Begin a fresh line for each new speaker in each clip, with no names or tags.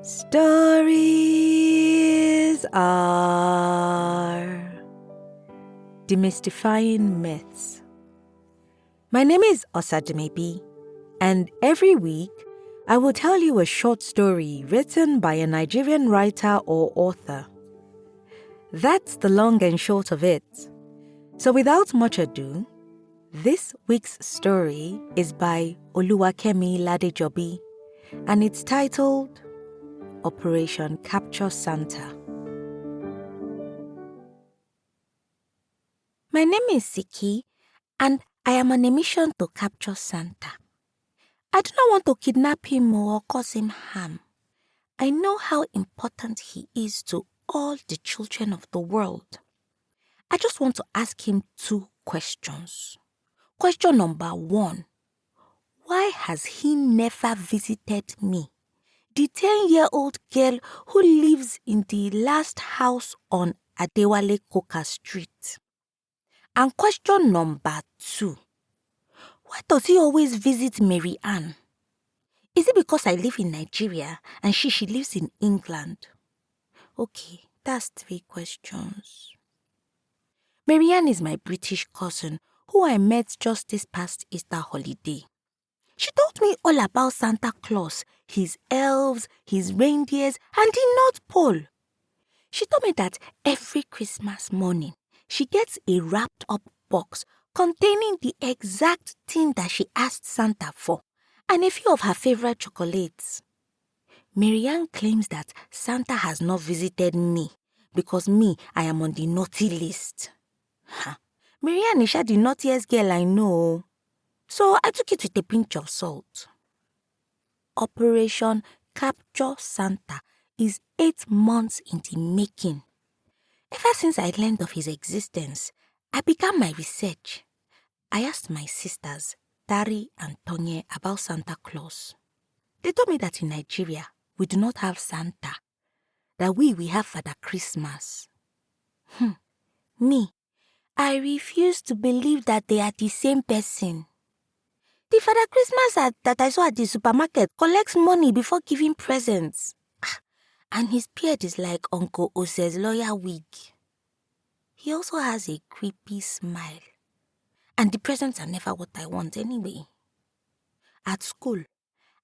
Stories are demystifying myths. My name is Osademebi, and every week I will tell you a short story written by a Nigerian writer or author. That's the long and short of it. So without much ado, this week's story is by Oluwakemi Ladejobi, and it's titled Operation Capture Santa. My name is Siki, and I am on a mission to capture Santa. I do not want to kidnap him or cause him harm. I know how important he is to all the children of the world. I just want to ask him 2 questions. Question number 1. Why has he never visited me? The 10-year-old girl who lives in the last house on Adewale Koka Street. And question number 2. Why does he always visit Mary Ann? Is it because I live in Nigeria and she lives in England? Okay, that's 3 questions. Mary Ann is my British cousin who I met just this past Easter holiday. She told me all about Santa Claus, his elves, his reindeers, and the North Pole. She told me that every Christmas morning, she gets a wrapped-up box containing the exact thing that she asked Santa for, and a few of her favorite chocolates. Marianne claims that Santa has not visited me because I am on the naughty list. Marianne is the naughtiest girl I know. So I took it with a pinch of salt. Operation Capture Santa is 8 months in the making. Ever since I learned of his existence, I began my research. I asked my sisters, Dari and Tonye, about Santa Claus. They told me that in Nigeria, we do not have Santa, that we have Father Christmas. Me, I refuse to believe that they are the same person. The Father Christmas that I saw at the supermarket collects money before giving presents. And his beard is like Uncle Ose's lawyer wig. He also has a creepy smile. And the presents are never what I want anyway. At school,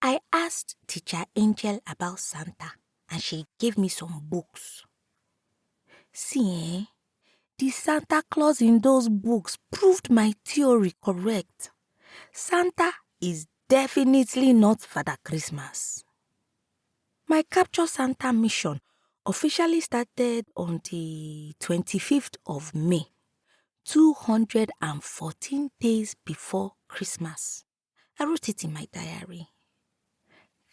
I asked Teacher Angel about Santa and she gave me some books. See, the Santa Claus in those books proved my theory correct. Santa is definitely not Father Christmas. My Capture Santa mission officially started on the 25th of May, 214 days before Christmas. I wrote it in my diary.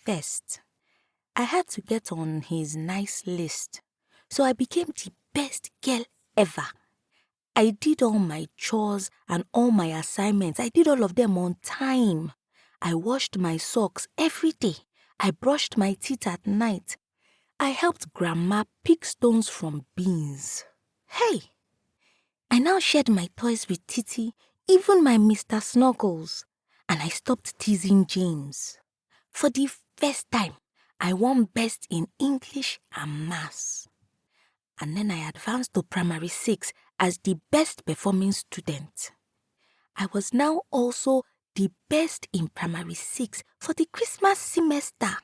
First, I had to get on his nice list, so I became the best girl ever. I did all my chores and all my assignments. I did all of them on time. I washed my socks every day. I brushed my teeth at night. I helped Grandma pick stones from beans. Hey! I now shared my toys with Titi, even my Mr. Snuggles. And I stopped teasing James. For the first time, I won best in English and Maths. And then I advanced to primary 6 as the best performing student. I was now also the best in primary 6 for the Christmas semester.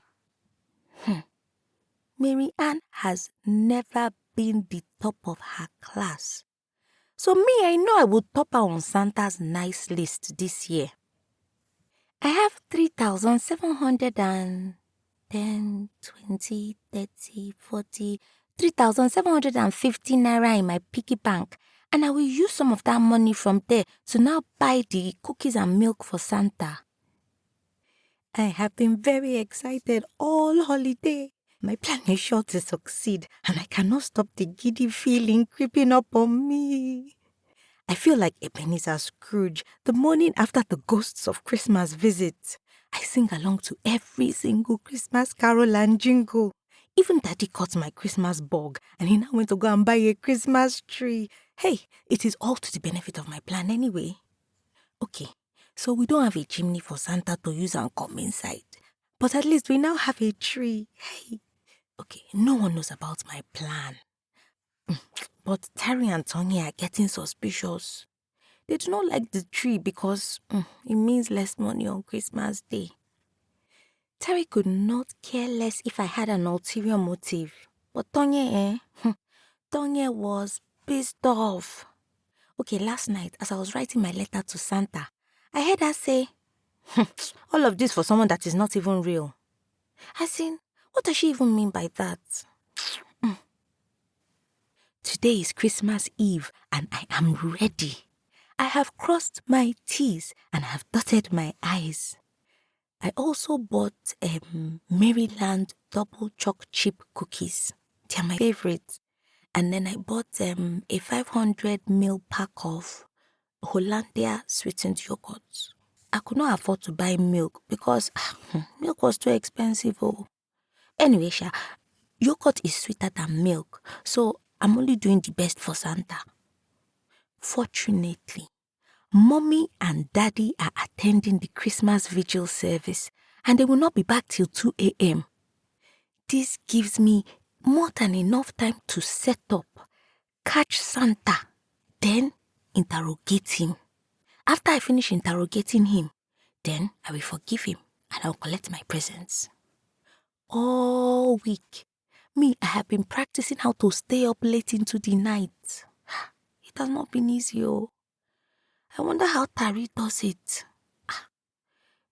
Mary Ann has never been the top of her class. So I know I would top her on Santa's nice list this year. I have 3,710, 20, 30, 40, 3,750 naira in my piggy bank, and I will use some of that money from there to now buy the cookies and milk for Santa. I have been very excited all holiday. My plan is sure to succeed, and I cannot stop the giddy feeling creeping up on me. I feel like Ebenezer Scrooge the morning after the ghosts of Christmas visit. I sing along to every single Christmas carol and jingle. Even Daddy caught my Christmas bug and he now went to go and buy a Christmas tree. Hey, it is all to the benefit of my plan anyway. Okay, so we don't have a chimney for Santa to use and come inside. But at least we now have a tree. Hey, Okay, no one knows about my plan. But Terry and Tony are getting suspicious. They do not like the tree because it means less money on Christmas Day. Terry could not care less if I had an ulterior motive. But Tony, Tony was pissed off. Okay, last night, as I was writing my letter to Santa, I heard her say, all of this for someone that is not even real. As in, what does she even mean by that? Today is Christmas Eve and I am ready. I have crossed my T's and have dotted my I's. I also bought Maryland double choc chip cookies. They are my favorite. And then I bought a 500 ml pack of Hollandia sweetened yogurt. I could not afford to buy milk because milk was too expensive. Anyway, yogurt is sweeter than milk, so I'm only doing the best for Santa. Fortunately, Mommy and Daddy are attending the Christmas vigil service and they will not be back till 2 a.m. This gives me more than enough time to set up, catch Santa, then interrogate him. After I finish interrogating him, then I will forgive him and I'll collect my presents. All week, I have been practicing how to stay up late into the night. It has not been easy. I wonder how Tari does it.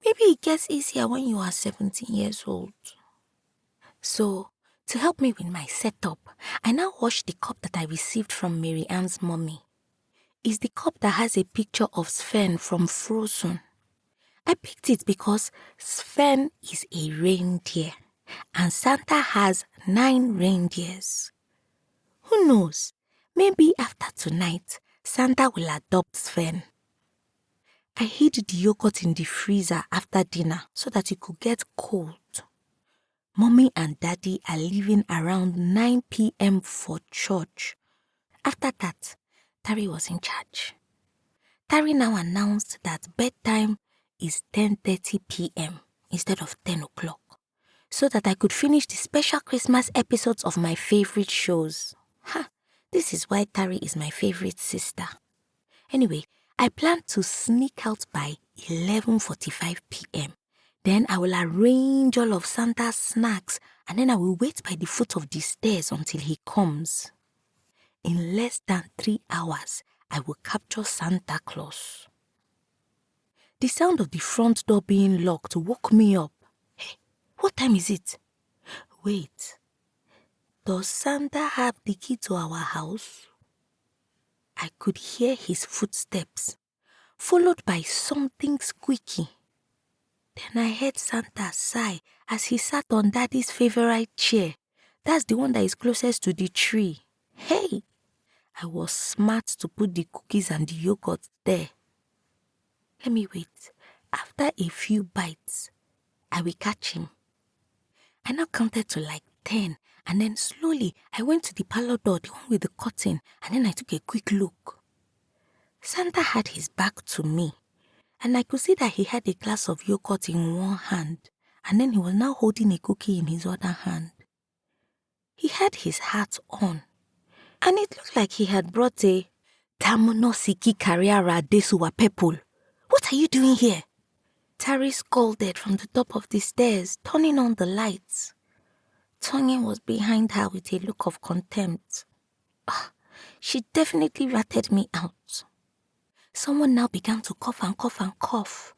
Maybe it gets easier when you are 17 years old. So, to help me with my setup, I now wash the cup that I received from Mary Ann's mommy. It's the cup that has a picture of Sven from Frozen. I picked it because Sven is a reindeer and Santa has 9 reindeers. Who knows? Maybe after tonight, Santa will adopt Sven. I hid the yogurt in the freezer after dinner so that it could get cold. Mommy and Daddy are leaving around 9 p.m. for church. After that, Tari was in charge. Tari now announced that bedtime is 10:30 p.m. instead of 10 o'clock, so that I could finish the special Christmas episodes of my favorite shows. This is why Tari is my favorite sister. Anyway, I plan to sneak out by 11:45 p.m. Then I will arrange all of Santa's snacks and then I will wait by the foot of the stairs until he comes. In less than 3 hours, I will capture Santa Claus. The sound of the front door being locked woke me up. Hey, what time is it? Wait, does Santa have the key to our house? I could hear his footsteps, followed by something squeaky. Then I heard Santa sigh as he sat on Daddy's favorite chair. That's the one that is closest to the tree. Hey, I was smart to put the cookies and the yogurt there. Let me wait. After a few bites, I will catch him. I now counted to like 10 and then slowly I went to the parlor door, the one with the curtain, and then I took a quick look. Santa had his back to me and I could see that he had a glass of yogurt in one hand and then he was now holding a cookie in his other hand. He had his hat on and it looked like he had brought a Tamonosiki Carriera Desuwa Pepul. What are you doing here? Tari scolded from the top of the stairs, turning on the lights. Tony was behind her with a look of contempt. She definitely ratted me out. Someone now began to cough and cough and cough.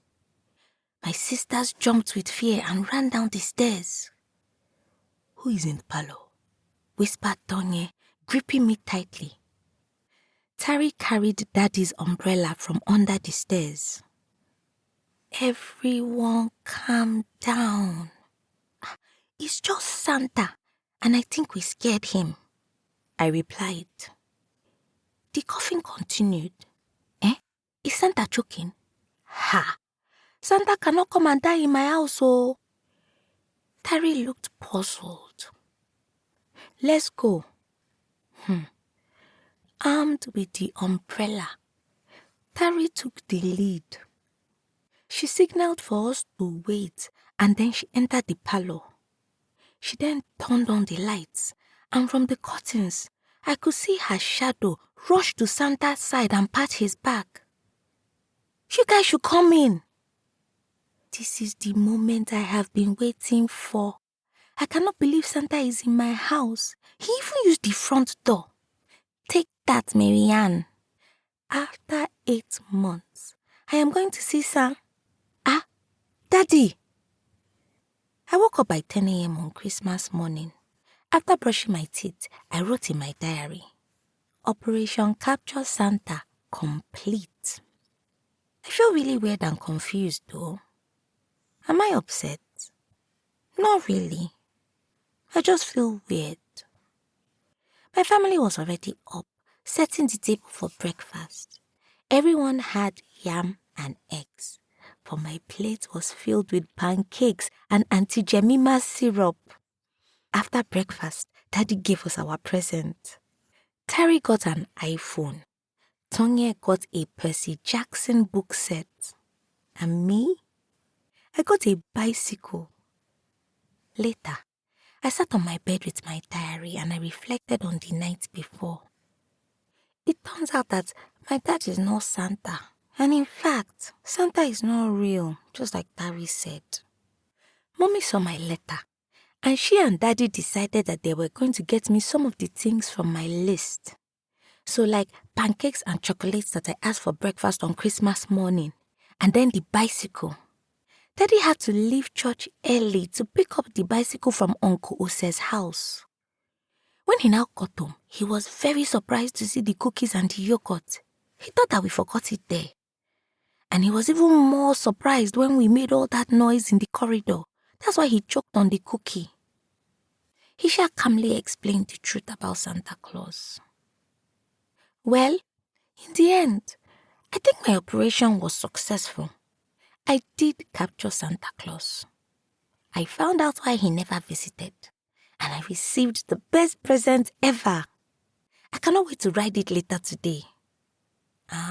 My sisters jumped with fear and ran down the stairs. Who is in the parlor? Whispered Tony, gripping me tightly. Tari carried Daddy's umbrella from under the stairs. Everyone calm down. It's just Santa, and I think we scared him, I replied. The coughing continued. Is Santa choking? Santa cannot come and die in my house, oh. Tari looked puzzled. Let's go. Armed with the umbrella, Tari took the lead. She signaled for us to wait and then she entered the parlor. She then turned on the lights, and from the curtains, I could see her shadow rush to Santa's side and pat his back. "You guys should come in." This is the moment I have been waiting for. I cannot believe Santa is in my house. He even used the front door. Take that, Marianne. After 8 months, I am going to see Sam. Daddy! I woke up by 10 a.m. on Christmas morning. After brushing my teeth, I wrote in my diary, "Operation Capture Santa complete." I feel really weird and confused though. Am I upset? Not really. I just feel weird. My family was already up, setting the table for breakfast. Everyone had yam and eggs, but my plate was filled with pancakes and Auntie Jemima's syrup. After breakfast, Daddy gave us our present. Terry got an iPhone. Tonye got a Percy Jackson book set. And me? I got a bicycle. Later, I sat on my bed with my diary and I reflected on the night before. It turns out that my dad is not Santa. And in fact, Santa is not real, just like Terry said. Mommy saw my letter, and she and Daddy decided that they were going to get me some of the things from my list. So like pancakes and chocolates that I asked for breakfast on Christmas morning, and then the bicycle. Daddy had to leave church early to pick up the bicycle from Uncle Ose's house. When he now got home, he was very surprised to see the cookies and the yogurt. He thought that we forgot it there. And he was even more surprised when we made all that noise in the corridor. That's why he choked on the cookie. He shall calmly explain the truth about Santa Claus. Well, in the end, I think my operation was successful. I did capture Santa Claus. I found out why he never visited, and I received the best present ever. I cannot wait to ride it later today.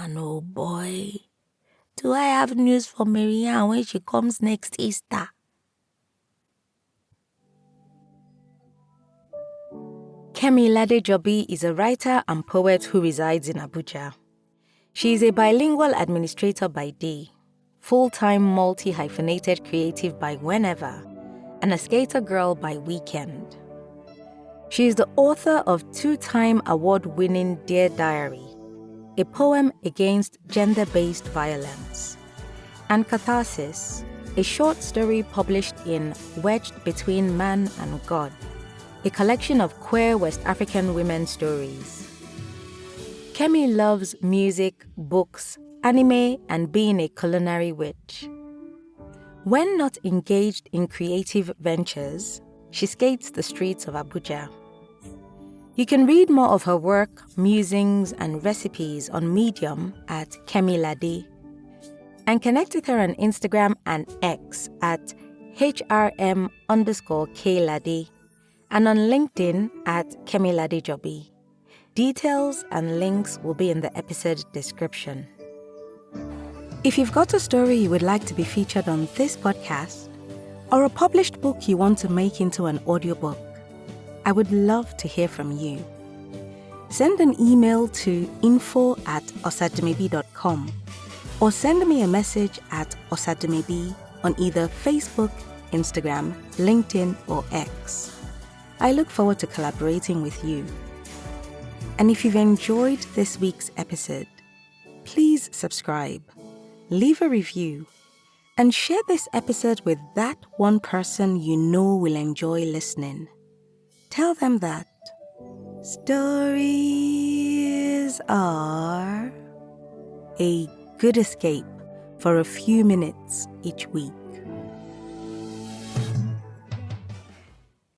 No boy. Do I have news for Marianne when she comes next Easter? Kemi Ladejobi is a writer and poet who resides in Abuja. She is a bilingual administrator by day, full-time multi-hyphenated creative by whenever, and a skater girl by weekend. She is the author of 2-time award-winning Dear Diary, a poem against gender-based violence, and Catharsis, a short story published in Wedged Between Man and God, a collection of queer West African women's stories. Kemi loves music, books, anime, and being a culinary witch. When not engaged in creative ventures, she skates the streets of Abuja. You can read more of her work, musings, and recipes on Medium at Kemi Lade, and connect with her on Instagram and X at HRM_KLade, and on LinkedIn at Kemi Ladejobi. Details and links will be in the episode description. If you've got a story you would like to be featured on this podcast, or a published book you want to make into an audiobook, I would love to hear from you. Send an email to info@osademebi.com or send me a message at Osademebi on either Facebook, Instagram, LinkedIn, or X. I look forward to collaborating with you. And if you've enjoyed this week's episode, please subscribe, leave a review, and share this episode with that one person you know will enjoy listening. Tell them that stories are a good escape for a few minutes each week.